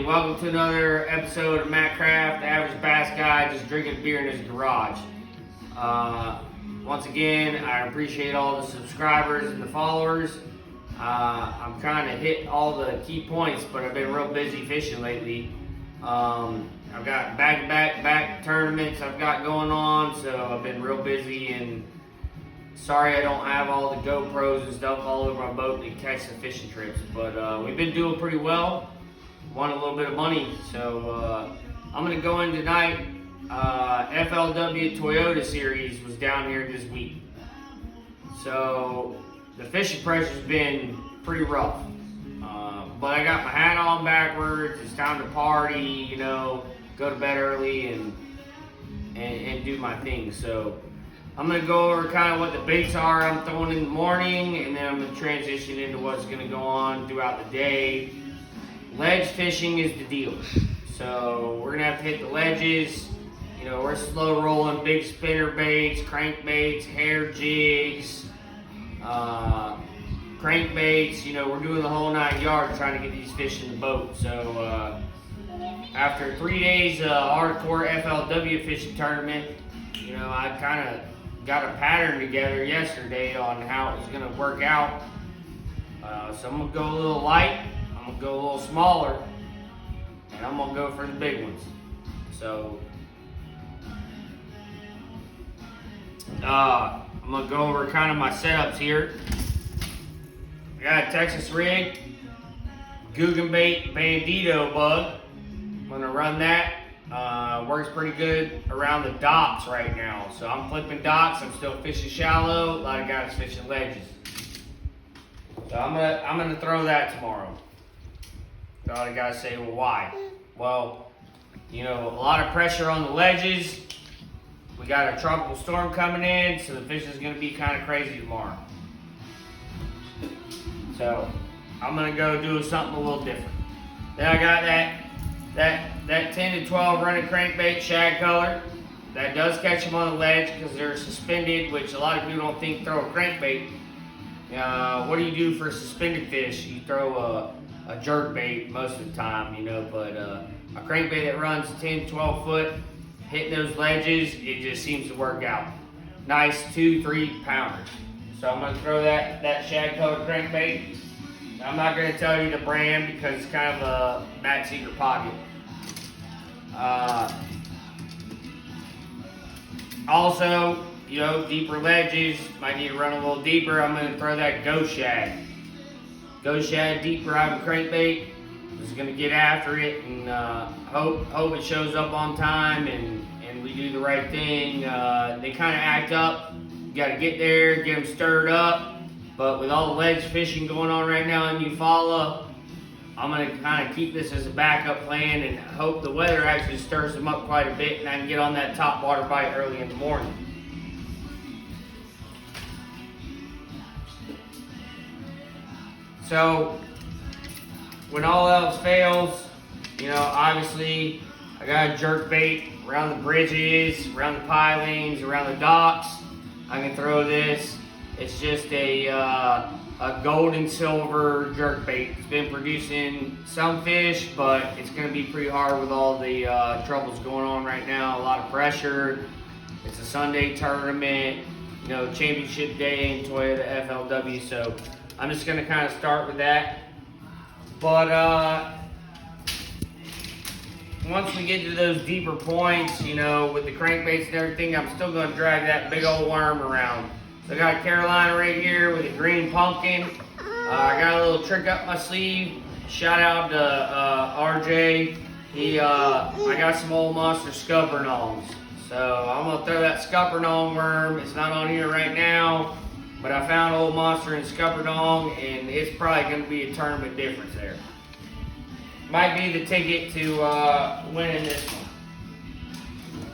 welcome to another episode of Matt Craft, the average bass guy just drinking beer in his garage. Once again, I appreciate all the subscribers and the followers. I'm trying to hit all the key points, but I've been real busy fishing lately. I've got back tournaments I've got going on, so I've been real busy, and sorry I don't have all the GoPros and stuff all over my boat to catch the fishing trips, but we've been doing pretty well. Won a little bit of money, so I'm going to go in tonight. FLW Toyota Series was down here this week, so the fishing pressure's been pretty rough, but I got my hat on backwards. It's time to party, go to bed early and do my thing. So I'm going to go over kind of what the baits are I'm throwing in the morning, and then I'm going to transition into what's going to go on throughout the day. Ledge fishing is the deal. So we're going to have to hit the ledges. We're slow rolling big spinner baits, crankbaits, hair jigs, crankbaits. We're doing the whole 9 yards trying to get these fish in the boat. So after 3 days of hardcore FLW fishing tournament, I kind of got a pattern together yesterday on how it was going to work out. So I'm going to go a little light, I'm going to go a little smaller, and I'm going to go for the big ones. So I'm going to go over kind of my setups here. I got a Texas rig, Googan bait Bandito bug. I'm going to run that. Works pretty good around the docks right now. So I'm flipping docks. I'm still fishing shallow. A lot of guys fishing ledges. So I'm gonna throw that tomorrow. A lot of guys say, well, why? Well, a lot of pressure on the ledges. We got a tropical storm coming in, so the fishing is gonna be kind of crazy tomorrow. So I'm gonna go do something a little different. Then I got that 10 to 12 running crankbait shag color. That does catch them on the ledge because they're suspended, which a lot of people don't think throw a crankbait. What do you do for suspended fish? You throw a jerk bait most of the time, but a crankbait that runs 10, 12 foot, hitting those ledges, it just seems to work out. Nice 2-3 pounders. So I'm gonna throw that shag color crankbait. I'm not gonna tell you the brand because it's kind of a Matt secret pocket. Also, deeper ledges, might need to run a little deeper. I'm going to throw that Ghost Shad. Ghost Shad deep driving crankbait. Just going to get after it and hope it shows up on time and we do the right thing. They kind of act up. You got to get there, get them stirred up. But with all the ledge fishing going on right now in Eufaula, I'm going to kind of keep this as a backup plan and hope the weather actually stirs them up quite a bit and I can get on that top water bite early in the morning. So, when all else fails, obviously I got a jerk bait around the bridges, around the pilings, around the docks. I can throw this. It's just a gold and silver jerk bait. It's been producing some fish, but it's going to be pretty hard with all the troubles going on right now. A lot of pressure. It's a Sunday tournament, championship day in Toyota FLW. So I'm just going to kind of start with that. But once we get to those deeper points, with the crankbaits and everything, I'm still going to drag that big old worm around. So I got a Carolina right here with a green pumpkin. I got a little trick up my sleeve. Shout out to RJ. I got some Old Monster scuppernongs. So I'm gonna throw that scuppernong worm. It's not on here right now, but I found Old Monster and scuppernong, and it's probably gonna be a tournament difference there. Might be the ticket to winning this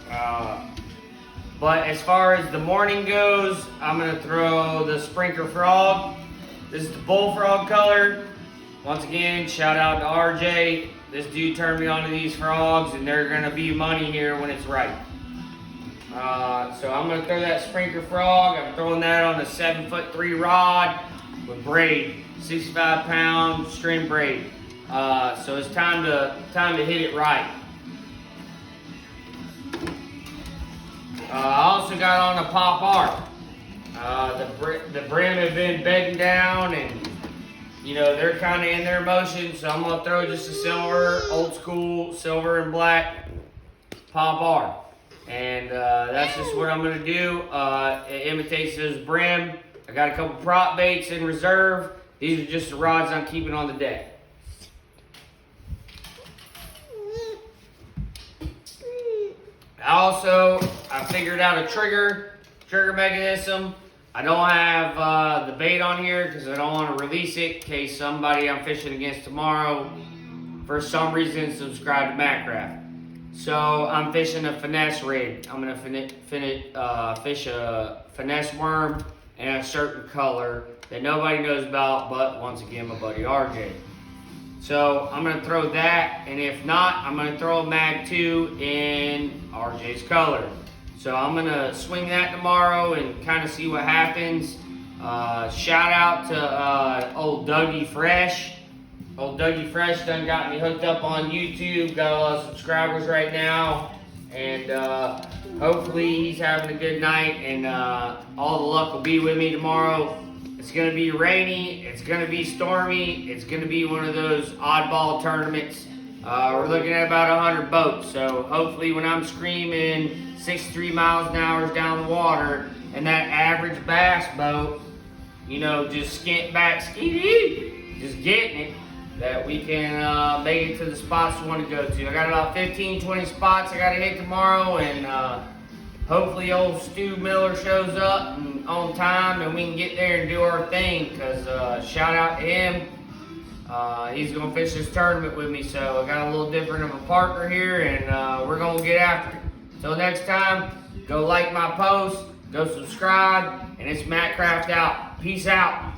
one. But as far as the morning goes, I'm going to throw the Sprinkler Frog. This is the Bullfrog color. Once again, shout out to RJ. This dude turned me onto these frogs, and they're going to be money here when it's right. So I'm going to throw that Sprinkler Frog. I'm throwing that on a 7'3" rod with braid, 65-pound string braid. So it's time to hit it right. I also got on a pop art. The brim have been bedding down, and you know they're kind of in their motion. So I'm gonna throw just a silver, old school silver and black pop art, and that's just what I'm gonna do. It imitates those brim. I got a couple prop baits in reserve. These are just the rods I'm keeping on the deck. I figured out a trigger mechanism. I don't have the bait on here because I don't want to release it in case somebody I'm fishing against tomorrow for some reason subscribe to Mattcraft. So I'm fishing a finesse rig. I'm gonna fish a finesse worm in a certain color that nobody knows about, but once again, my buddy RJ. So I'm gonna throw that, and if not, I'm gonna throw a Mag 2 in RJ's color. So I'm gonna swing that tomorrow and kind of see what happens. Shout out to old Dougie Fresh. Old Dougie Fresh done got me hooked up on YouTube. Got a lot of subscribers right now, and hopefully he's having a good night, and all the luck will be with me tomorrow. It's going to be rainy, it's going to be stormy, it's going to be one of those oddball tournaments. We're looking at about 100 boats, so hopefully when I'm screaming 63 miles an hour down the water, and that average bass boat, you know, just skint back, just getting it, that we can make it to the spots we want to go to. I got about 15, 20 spots I got to hit tomorrow, and hopefully old Stu Miller shows up and on time and we can get there and do our thing, because shout out to him. He's going to fish this tournament with me, so I got a little different of a partner here, and we're going to get after it. Till next time, go like my post, go subscribe, and it's Mattcraft out. Peace out.